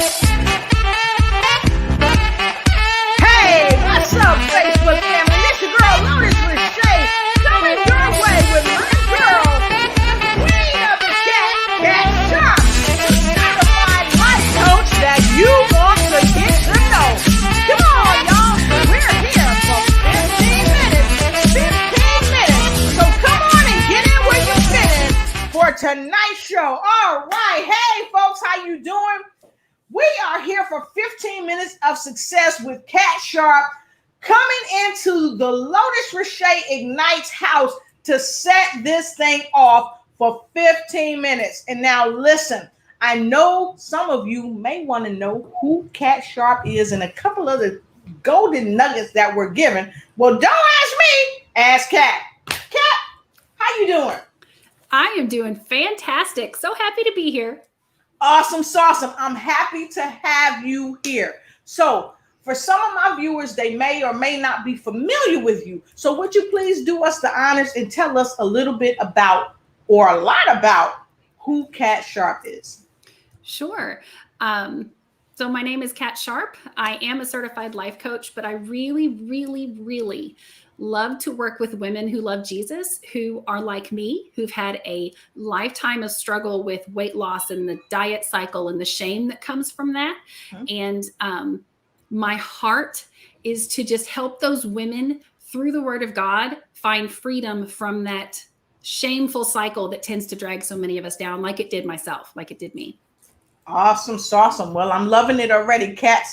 Hey, what's up, Facebook family? This your girl, Lotus Riche, coming your way with my girl, the queen of the cat shop, the certified life coach that you want to get to know. Come on, y'all. We're here for 15 minutes. 15 minutes. So come on and get in where you fit in for tonight's show. All right. Hey, folks, how you doing? We are here for 15 minutes of success with Cat Sharp, coming into the Lotus Riche Ignites house to set this thing off for 15 minutes. And now listen, I know some of you may want to know who Cat Sharp is and a couple of the golden nuggets that we're given. Well, don't ask me, ask Cat. Cat, how you doing? I am doing fantastic. So happy to be here. Awesome sauce. I'm happy to have you here. So for some of my viewers, they may or may not be familiar with you. So would you please do us the honors and tell us a little bit about, or a lot about, who Cat Sharp is? Sure. So my name is Cat Sharp. I am a certified life coach, but I really love to work with women who love Jesus, who are like me, who've had a lifetime of struggle with weight loss and the diet cycle and the shame that comes from that. And my heart is to just help those women through the word of God find freedom from that shameful cycle that tends to drag so many of us down, like it did myself, like it did me. Awesome sauce. Well, I'm loving it already. Cat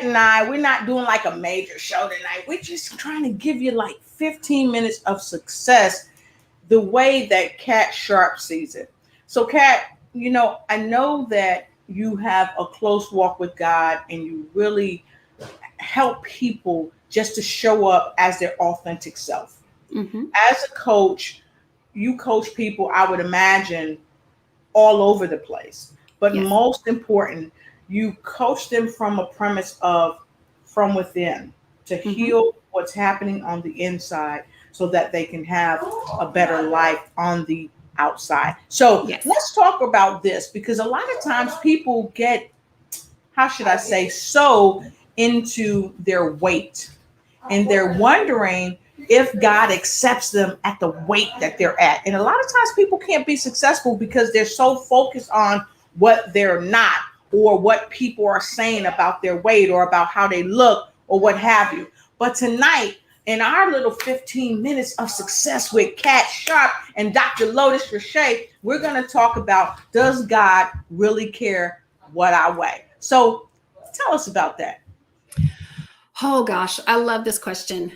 and I, we're not doing like a major show tonight. We're just trying to give you like 15 minutes of success the way that Cat Sharp sees it. So Cat, you know, I know that you have a close walk with God and you really help people just to show up as their authentic self. As a coach, you coach people, I would imagine, all over the place. But Yes. Most important, you coach them from a premise of from within to heal what's happening on the inside so that they can have a better life on the outside. So Let's talk about this, because a lot of times people get, how should I say, so into their weight and they're wondering if God accepts them at the weight that they're at. And a lot of times people can't be successful because they're so focused on what they're not, or what people are saying about their weight or about how they look or what have you. But tonight, in our little 15 minutes of success with Cat Sharp and Dr. Lotus Riche, we're going to talk about, does God really care what I weigh? So tell us about that. Oh gosh, I love this question.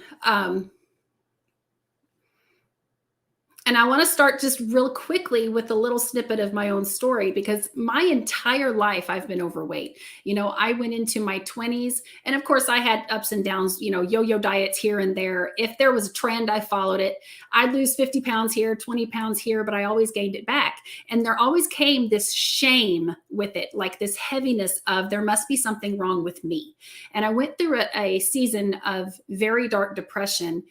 And I want to start just real quickly with a little snippet of my own story, because my entire life I've been overweight. You know, I went into my 20s and of course I had ups and downs, you know, yo-yo diets here and there. If there was a trend, I followed it. I'd lose 50 pounds here, 20 pounds here, but I always gained it back. And there always came this shame with it, like this heaviness of there must be something wrong with me. And I went through a season of very dark depression,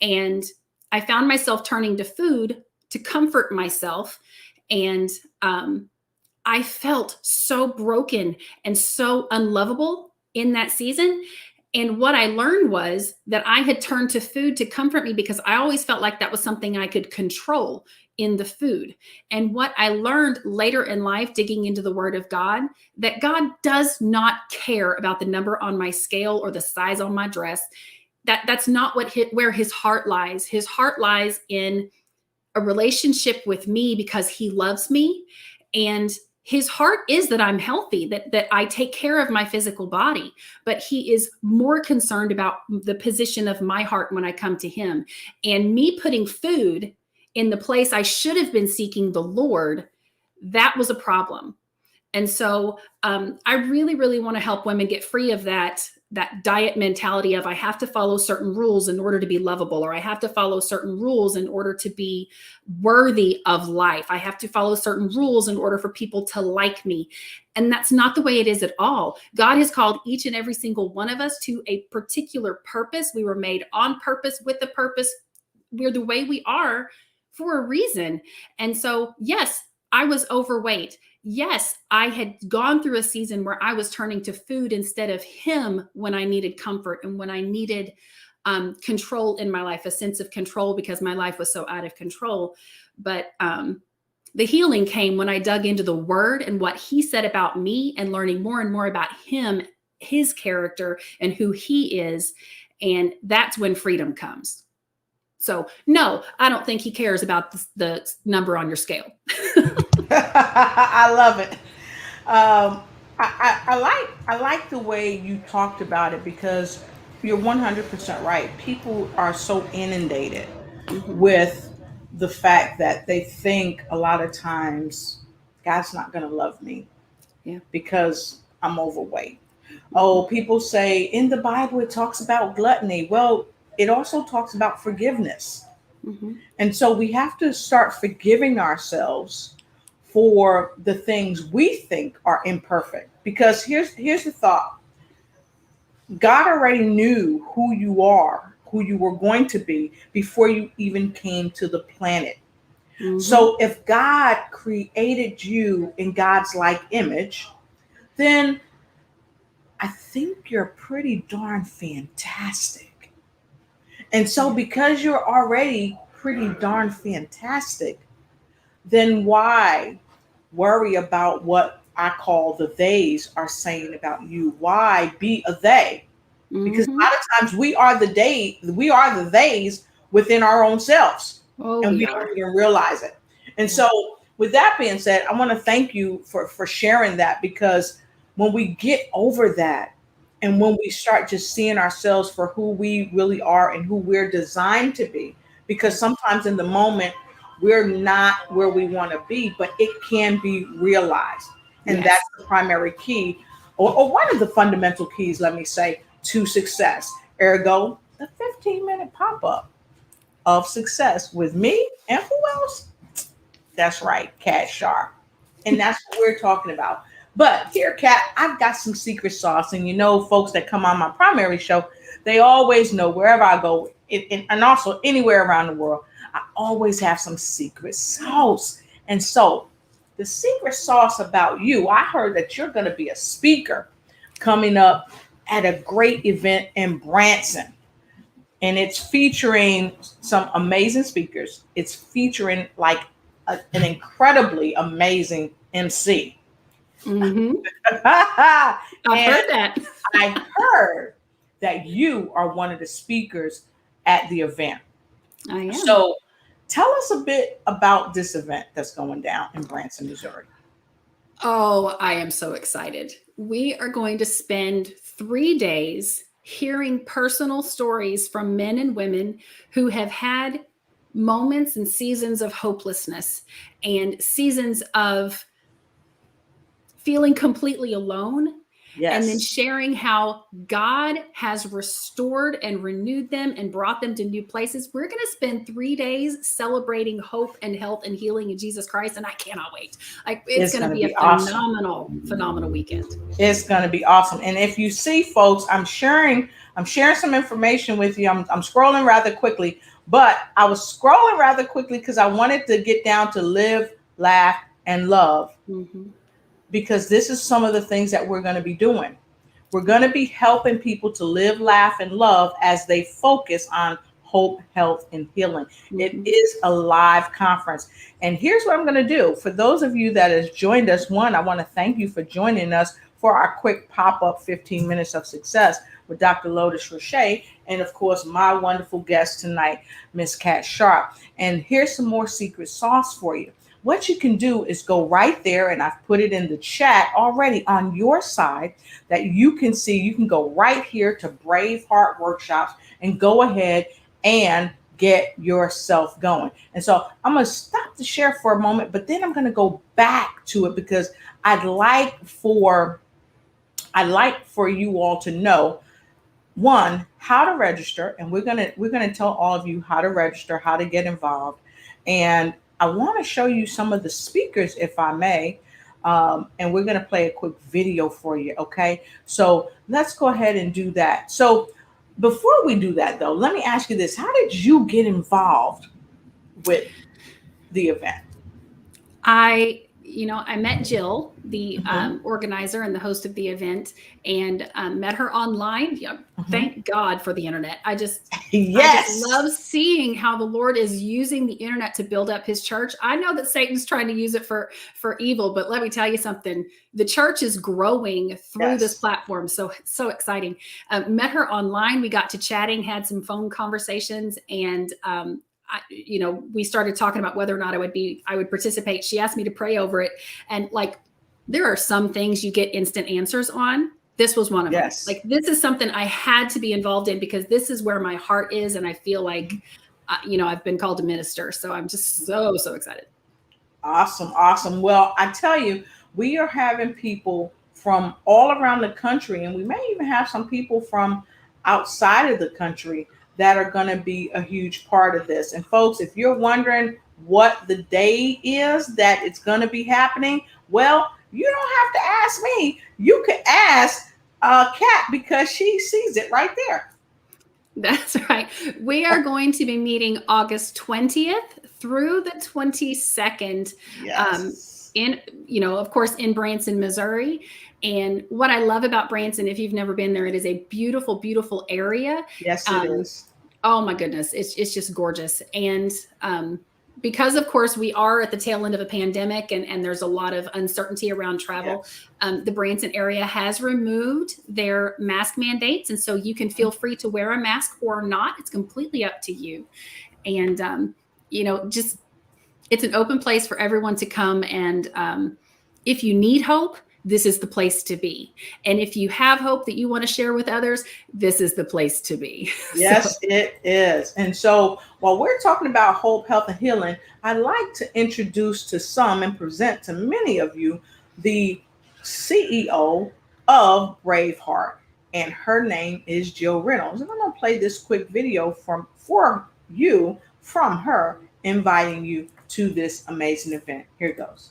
and I found myself turning to food to comfort myself. And I felt so broken and so unlovable in that season. And what I learned was that I had turned to food to comfort me because I always felt like that was something I could control in the food. And what I learned later in life, digging into the word of God, that God does not care about the number on my scale or the size on my dress. That's not where his heart lies. His heart lies in a relationship with me because he loves me. And his heart is that I'm healthy, that I take care of my physical body. But he is more concerned about the position of my heart when I come to him. And me putting food in the place I should have been seeking the Lord, that was a problem. And so I really want to help women get free of that diet mentality of I have to follow certain rules in order to be lovable, or I have to follow certain rules in order to be worthy of life. I have to follow certain rules in order for people to like me. And that's not the way it is at all. God has called each and every single one of us to a particular purpose. We were made on purpose with a purpose. We're the way we are for a reason. And so, yes, I was overweight. yes, I had gone through a season where I was turning to food instead of him when I needed comfort and when I needed control in my life, a sense of control because my life was so out of control. But the healing came when I dug into the word and what he said about me and learning more and more about him, his character, and who he is. And that's when freedom comes. So, no, I don't think he cares about the number on your scale. I love it. I like the way you talked about it because you're 100% right. People are so inundated Mhm. with the fact that they think a lot of times God's not going to love me Yeah. because I'm overweight. Mhm. Oh, people say in the Bible it talks about gluttony. Well, it also talks about forgiveness. Mhm. And so we have to start forgiving ourselves for the things we think are imperfect. Because here's the thought. God already knew who you are, who you were going to be before you even came to the planet. Mhm. So if God created you in God's like image, then I think you're pretty darn fantastic. And so Yeah. because you're already pretty darn fantastic, then why worry about what I call the theys are saying about you? Why be a they? Because a Mhm. lot of times we are the theys within our own selves, Oh, and we we don't are. even realize it. And Yeah. so, with that being said, I want to thank you for sharing that because when we get over that, and when we start just seeing ourselves for who we really are and who we're designed to be, because Yeah. sometimes in the moment we're not where we want to be, but it can be realized, and that's Yes. the primary key, or one of the fundamental keys, let me say, to success. Ergo, the 15-minute pop up of success with me and who else? That's right, Cat Sharp. And that's what we're talking about. But here, Cat, I've got some secret sauce. And you know, folks that come on my primary show, they always know wherever I go, and also anywhere around the world, I always have some secret sauce. And so, the secret sauce about you, I heard that you're going to be a speaker coming up at a great event in Branson, and it's featuring some amazing speakers. It's featuring like an incredibly amazing MC. Mhm. I've And heard that. I heard that you are one of the speakers at the event. I am. So tell us a bit about this event that's going down in Branson, Missouri. Oh, I am so excited. We are going to spend 3 days hearing personal stories from men and women who have had moments and seasons of hopelessness and seasons of feeling completely alone, and then Yes, sharing how God has restored and renewed them and brought them to new places. We're going to spend 3 days celebrating hope and health and healing in Jesus Christ, and I cannot wait. Like, it's it's going to going to be a be awesome. phenomenal weekend. It's going to be awesome. And if you see, folks, I'm sharing some information with you. I'm scrolling rather quickly, but I was scrolling rather quickly because I wanted to get down to live, laugh, and love, Mhm. because this is some of the things that we're going to be doing. We're going to be helping people to live, laugh, and love as they focus on hope, health, and healing. It Mhm. is a live conference. And here's what I'm going to do. For those of you that has joined us, one, I want to thank you for joining us for our quick pop-up 15 minutes of success with Dr. Lotus Riche, and of course, my wonderful guest tonight, Miss Kat Sharp. And here's some more secret sauce for you. What you can do is go right there, and I've put it in the chat already on your side that you can see. You can go right here to Brave Heart Workshops and go ahead and get yourself going. And so I'm going to stop the share for a moment, but then I'm going to go back to it because I'd like for you all to know, one, how to register, and we're gonna tell all of you how to register, how to get involved, and I want to show you some of the speakers, if I may. And we're gonna play a quick video for you. Okay, so let's go ahead and do that. So before we do that, though, let me ask you this: how did you get involved with the event? I I met Jill, the organizer and the host of the event, and met her online. Thank God for the internet. I just love seeing how the Lord is using the internet to build up his church. I know that Satan's trying to use it for evil, but let me tell you something. The church is growing through this platform. So exciting. Met her online. We got to chatting, had some phone conversations, and we started talking about whether or not I would participate. She asked me to pray over it. And like, there are some things you get instant answers on. This was one of them. Like, this is something I had to be involved in because this is where my heart is. And I feel like, I've been called to minister. So I'm just so excited. Awesome. Well, I tell you, we are having people from all around the country, and we may even have some people from outside of the country that are going to be a huge part of this. And folks, if you're wondering what the day is that it's going to be happening, well, you don't have to ask me. You could ask Kat, because she sees it right there. That's right. We are going to be meeting August 20th through the 22nd. Of course, in Branson, Missouri. And what I love about Branson, if you've never been there, it is a beautiful, beautiful area. Yes, it is. Oh my goodness. It's just gorgeous. And because of course we are at the tail end of a pandemic and there's a lot of uncertainty around travel, the Branson area has removed their mask mandates. And so you can feel free to wear a mask or not. It's completely up to you. And, it's an open place for everyone to come. And if you need hope, this is the place to be. And if you have hope that you want to share with others, this is the place to be. Yes, it is. And so while we're talking about hope, health, and healing, I'd like to introduce to some and present to many of you the CEO of Braveheart. And her name is Jill Reynolds. And I'm going to play this quick video for you from her, inviting you to this amazing event. Here it goes.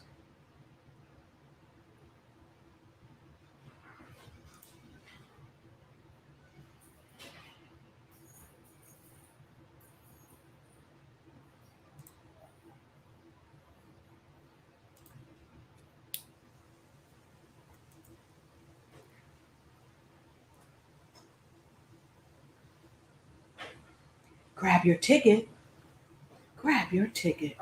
Grab your ticket. Grab your ticket.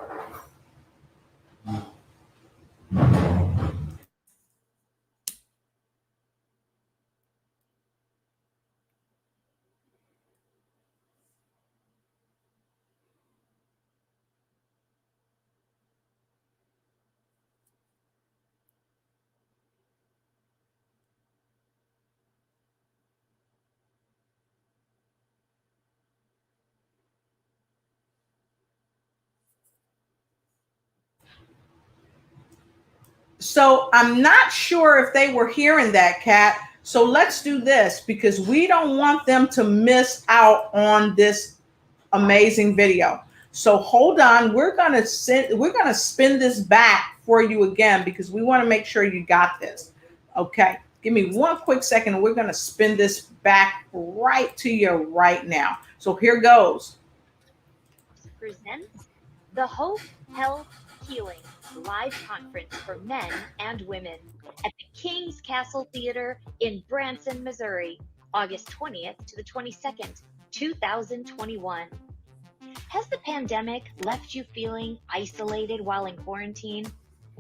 So I'm not sure if they were hearing that, Kat. So let's do this because we don't want them to miss out on this amazing video. So hold on. We're gonna spin this back for you again because we want to make sure you got this. Okay. Give me one quick second and we're gonna spin this back right to you right now. So here goes. Presents the Hope, Health, Healing live conference for men and women at the King's Castle Theater in Branson, Missouri, August 20th to the 22nd, 2021. Has the pandemic left you feeling isolated while in quarantine?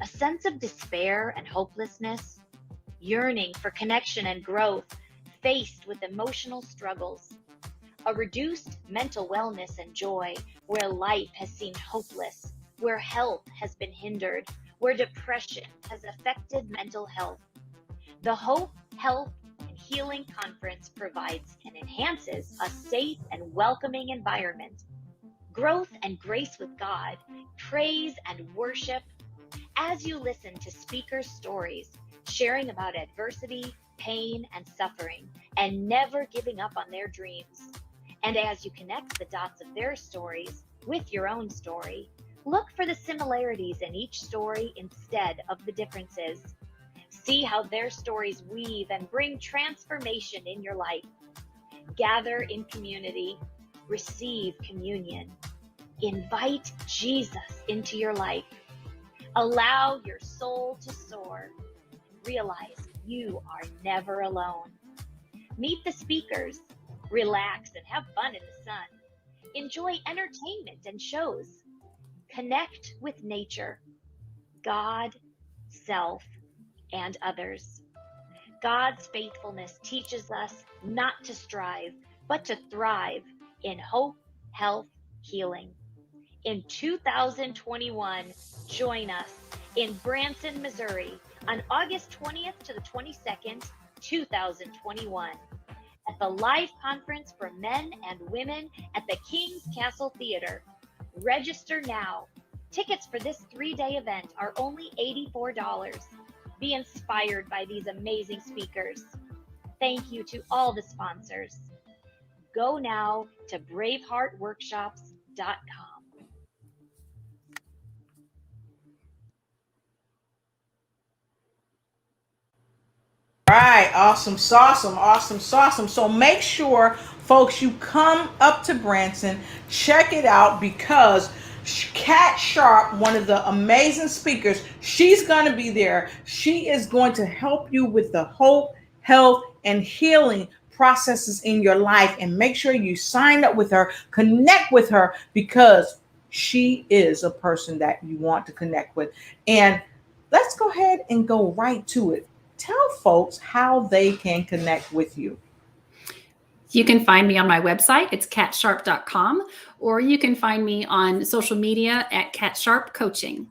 A sense of despair and hopelessness? Yearning for connection and growth, faced with emotional struggles? A reduced mental wellness and joy where life has seemed hopeless, where health has been hindered, where depression has affected mental health. The Hope, Health, and Healing Conference provides and enhances a safe and welcoming environment. Growth and grace with God, praise and worship. As you listen to speakers' stories, sharing about adversity, pain, and suffering, and never giving up on their dreams. And as you connect the dots of their stories with your own story, look for the similarities in each story instead of the differences. See how their stories weave and bring transformation in your life. Gather in community, receive communion, invite Jesus into your life. Allow your soul to soar. Realize you are never alone. Meet the speakers. Relax and have fun in the sun. Enjoy entertainment and shows. Connect with nature, God, self, and others. God's faithfulness teaches us not to strive, but to thrive in hope, health, healing. In 2021, join us in Branson, Missouri on August 20th to the 22nd, 2021 at the Live Conference for Men and Women at the King's Castle Theater. Register now. Tickets for this 3-day event are only $84. Be inspired by these amazing speakers. Thank you to all the sponsors. Go now to braveheartworkshops.com. All right, awesome, awesome. So make sure, folks, you come up to Branson, check it out, because Kat Sharp, one of the amazing speakers, she's going to be there. She is going to help you with the hope, health, and healing processes in your life. And make sure you sign up with her, connect with her, because she is a person that you want to connect with. And let's go ahead and go right to it. Tell folks how they can connect with you. You can find me on my website. It's catsharp.com, or you can find me on social media at Kat Sharp Coaching.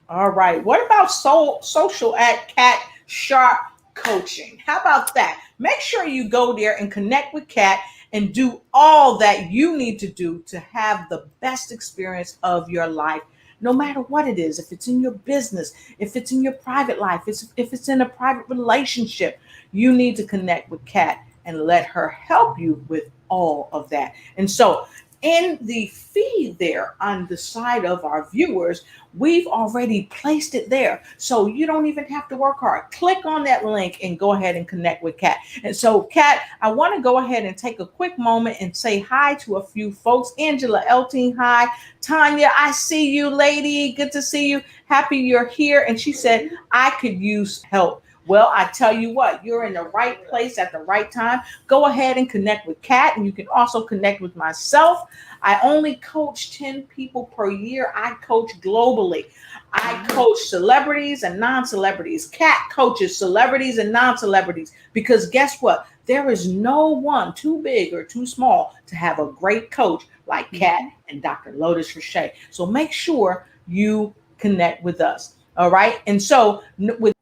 All right. What about social at Kat Sharp Coaching? How about that? Make sure you go there and connect with Kat and do all that you need to do to have the best experience of your life, no matter what it is. If it's in your business, if it's in your private life, if it's in a private relationship, you need to connect with Kat and let her help you with all of that. And so in the feed there on the side of our viewers, we've already placed it there. So you don't even have to work hard. Click on that link and go ahead and connect with Kat. And so, Kat, I want to go ahead and take a quick moment and say hi to a few folks. Angela Elting, hi. Tanya, I see you, lady. Good to see you. Happy you're here. And she said, I could use help. Well, I tell you what, you're in the right place at the right time. Go ahead and connect with Kat, and you can also connect with myself. I only coach 10 people per year. I coach globally. I coach celebrities and non-celebrities. Kat coaches celebrities and non-celebrities, because guess what? There is no one too big or too small to have a great coach like Kat and Dr. Lotus Riche. So make sure you connect with us. All right. And so with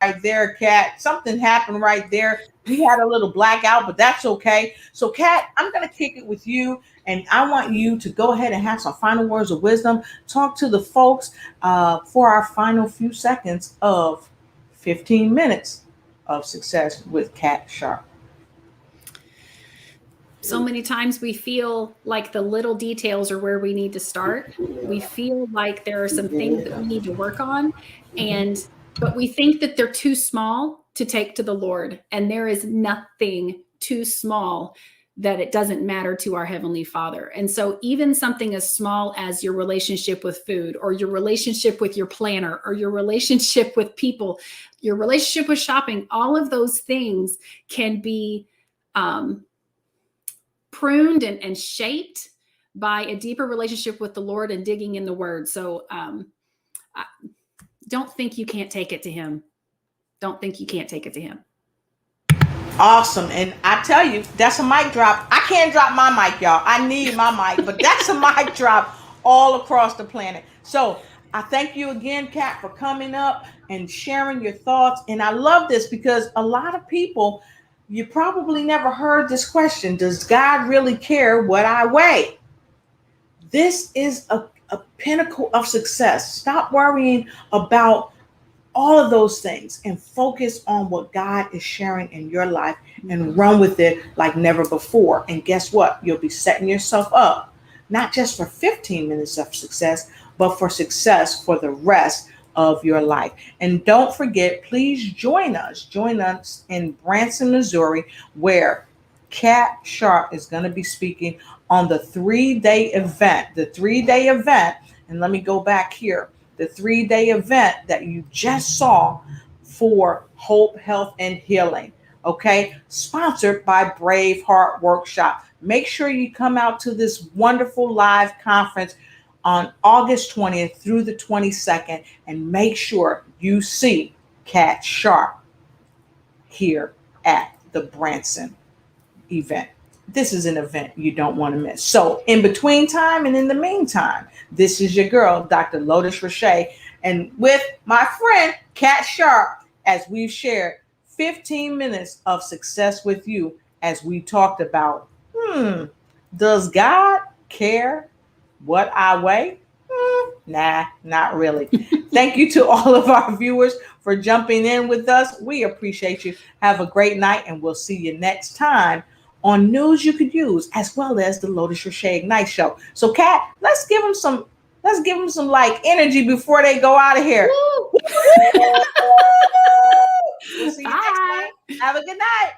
right there, Kat. Something happened right there. We had a little blackout, but that's okay. So, Kat, I'm going to kick it with you, and I want you to go ahead and have some final words of wisdom. Talk to the folks for our final few seconds of 15 minutes of success with Kat Sharp. So many times we feel like the little details are where we need to start. We feel like there are some things that we need to work on, but we think that they're too small to take to the Lord. And there is nothing too small that it doesn't matter to our Heavenly Father. And so even something as small as your relationship with food, or your relationship with your planner, or your relationship with people, your relationship with shopping, all of those things can be pruned and shaped by a deeper relationship with the Lord and digging in the Word. So don't think you can't take it to Him. Don't think you can't take it to Him. Awesome. And I tell you, that's a mic drop. I can't drop my mic, y'all. I need my mic, but that's a mic drop all across the planet. So I thank you again, Kat, for coming up and sharing your thoughts. And I love this because a lot of people, you probably never heard this question: does God really care what I weigh? This is a pinnacle of success. Stop worrying about all of those things and focus on what God is sharing in your life and run with it like never before. And guess what? You'll be setting yourself up, not just for 15 minutes of success, but for success for the rest of your life. And don't forget, please join us in Branson, Missouri, where Kat Sharp is going to be speaking on the 3-day event. The 3-day event, and let me go back here, the 3-day event that you just saw for Hope, Health, and Healing. Okay, sponsored by Brave Heart Workshop. Make sure you come out to this wonderful live conference on August 20th through the 22nd, and make sure you see Kat Sharp here at the Branson event. This is an event you don't want to miss. So in between time and in the meantime, this is your girl, Dr. Lotus Riche, and with my friend Kat Sharp, as we've shared 15 minutes of success with you, as we talked about, does God care what I weigh? Nah, not really. Thank you to all of our viewers for jumping in with us. We appreciate you. Have a great night, and we'll see you next time on News You Could Use, as well as the Lotus Riche Ignite Show. So, Kat, let's give them some like energy before they go out of here. We'll see you next time. Have a good night.